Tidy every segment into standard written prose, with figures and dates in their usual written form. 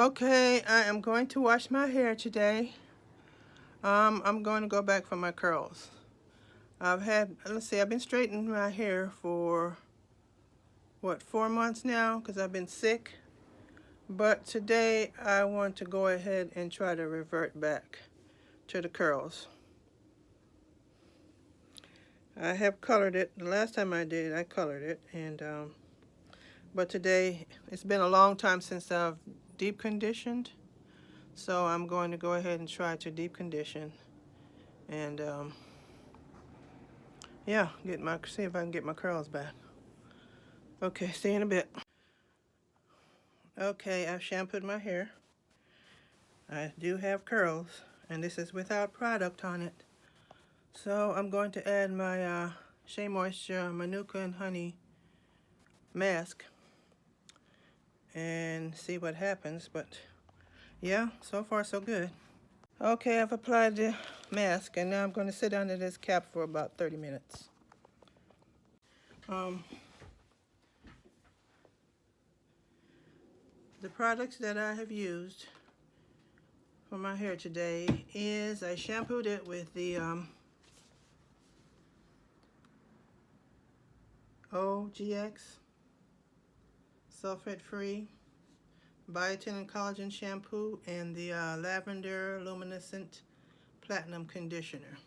Okay, I am going to wash my hair today. I'm going to go back for my curls. I've been straightening my hair for, 4 months now because I've been sick. But today I want to go ahead and try to revert back to the curls. I have colored it. The last time I did, I colored it. But today, it's been a long time since I've deep conditioned. So I'm going to go ahead and try to deep condition. And yeah, see if I can get my curls back. Okay, see you in a bit. Okay, I've shampooed my hair. I do have curls, and this is without product on it. So I'm going to add my Shea Moisture Manuka and Honey mask and see what happens. But yeah, so far so good. Okay, I've applied the mask, and now I'm going to sit under this cap for about 30 minutes. The products that I have used for my hair today is I shampooed it with the OGX sulfate-free Biotin and Collagen shampoo and the Lavender Luminescent Platinum Conditioner.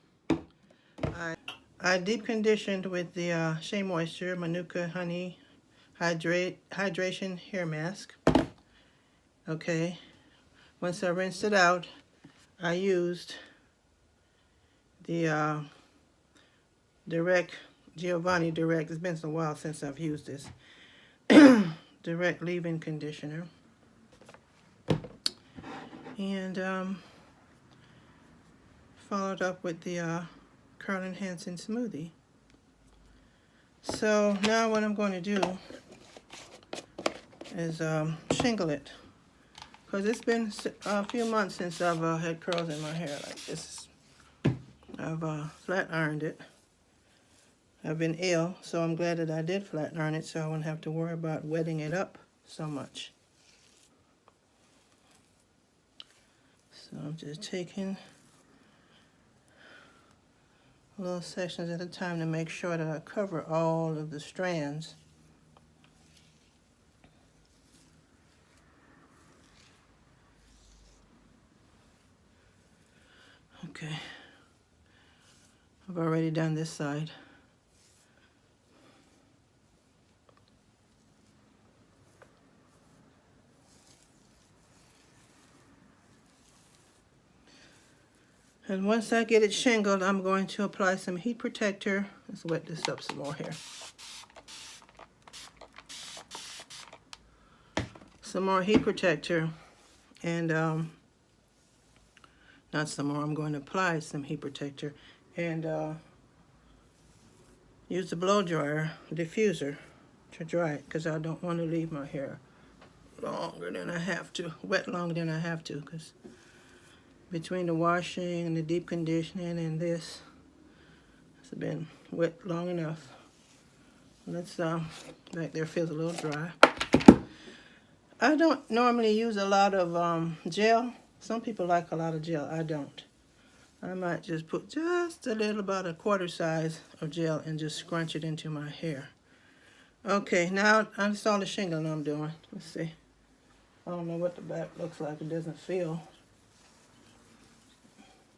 I deep conditioned with the Shea Moisture Manuka Honey Hydration Hair Mask. Okay, once I rinsed it out, I used the Giovanni Direct. It's been a while since I've used this. Direct leave-in conditioner. And followed up with the Curl Enhancing Smoothie. So now what I'm going to do is shingle it. Because it's been a few months since I've had curls in my hair like this. I've flat ironed it. I've been ill, so I'm glad that I did flat iron it so I won't have to worry about wetting it up so much. So I'm just taking little sections at a time to make sure that I cover all of the strands. Okay, I've already done this side. And once I get it shingled, I'm going to apply some heat protector. Let's wet this up some more here. Some more heat protector. And not some more, I'm going to apply some heat protector. And use the blow dryer diffuser to dry it, because I don't want to leave my hair longer than I have to, wet longer than I have to, because between the washing and the deep conditioning and this, it's been wet long enough. Let's back there feels a little dry. I don't normally use a lot of gel. Some people like a lot of gel. I don't. I might just put just a little, about a quarter size of gel, and just scrunch it into my hair. Okay, now that's all the shingling I'm doing. Let's see. I don't know what the back looks like. It doesn't feel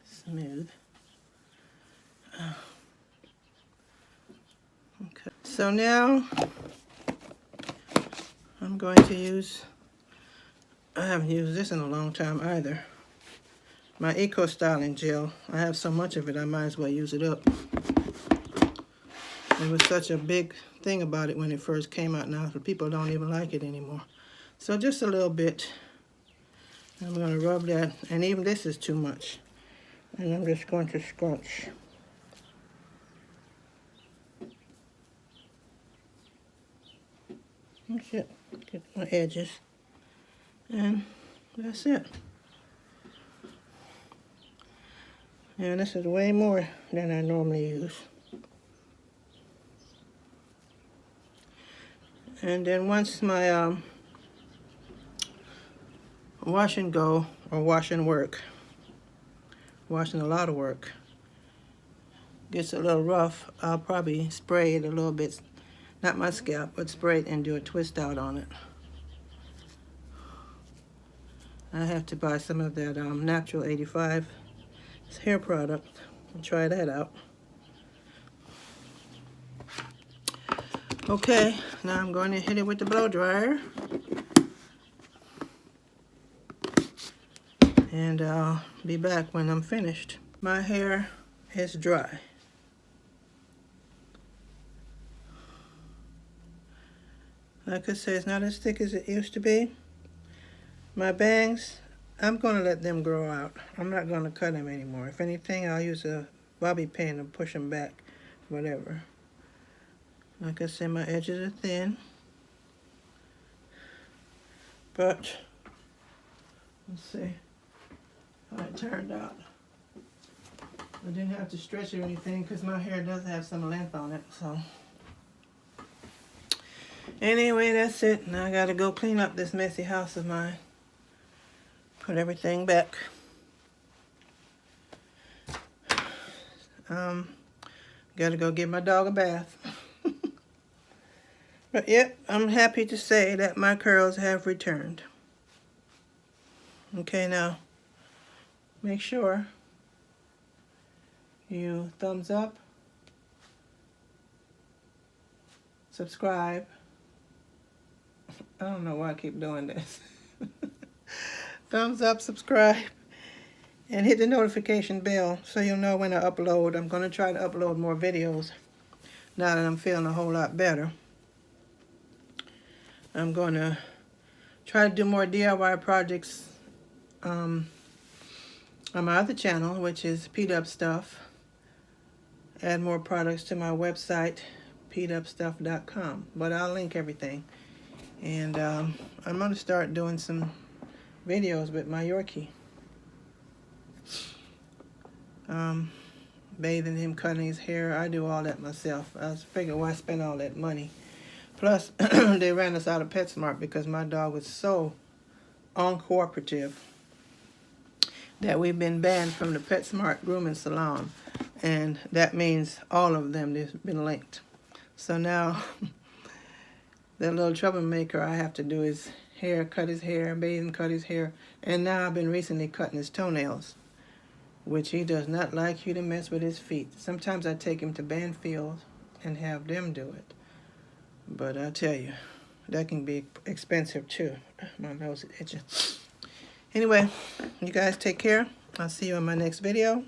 smooth. Okay. So now I'm going to use, I haven't used this in a long time either, my Eco Styling Gel. I have so much of it, I might as well use it up. It was such a big thing about it when it first came out. Now people don't even like it anymore. So just a little bit. I'm going to rub that, and even this is too much. And I'm just going to scrunch. That's it. Get my edges. And that's it. And this is way more than I normally use. And then once wash and go or wash and work. Washing a lot of work. Gets a little rough, I'll probably spray it a little bit. Not my scalp, but spray it and do a twist out on it. I have to buy some of that Natural 85 hair product and try that out. Okay, now I'm going to hit it with the blow dryer. And I'll be back when I'm finished. My hair is dry. Like I said, it's not as thick as it used to be. My bangs, I'm going to let them grow out. I'm not going to cut them anymore. If anything, I'll use a bobby pin and push them back, whatever. Like I said, my edges are thin. But, let's see how it turned out. I didn't have to stretch it or anything because my hair does have some length on it, so. Anyway, that's it. Now I gotta go clean up this messy house of mine. Put everything back. Gotta go give my dog a bath. But yep, I'm happy to say that my curls have returned. Okay, now make sure you thumbs up, subscribe. I don't know why I keep doing this. Thumbs up, subscribe, and hit the notification bell so you'll know when I upload. I'm going to try to upload more videos now that I'm feeling a whole lot better. I'm going to try to do more DIY projects on my other channel, which is P-Dub Stuff. Add more products to my website, pdubstuff.com. But I'll link everything. And I'm going to start doing some videos with my Yorkie. Bathing him, cutting his hair. I do all that myself. I figured why spend all that money. Plus, they ran us out of PetSmart because my dog was so uncooperative that we've been banned from the PetSmart grooming salon. And that means all of them have been linked. So now, that little troublemaker I have to do his hair, cut his hair, bathe and cut his hair. And now I've been recently cutting his toenails, which he does not like you to mess with his feet. Sometimes I take him to Banfield and have them do it. But I tell you, that can be expensive too. My nose is itching. Anyway, you guys take care. I'll see you in my next video.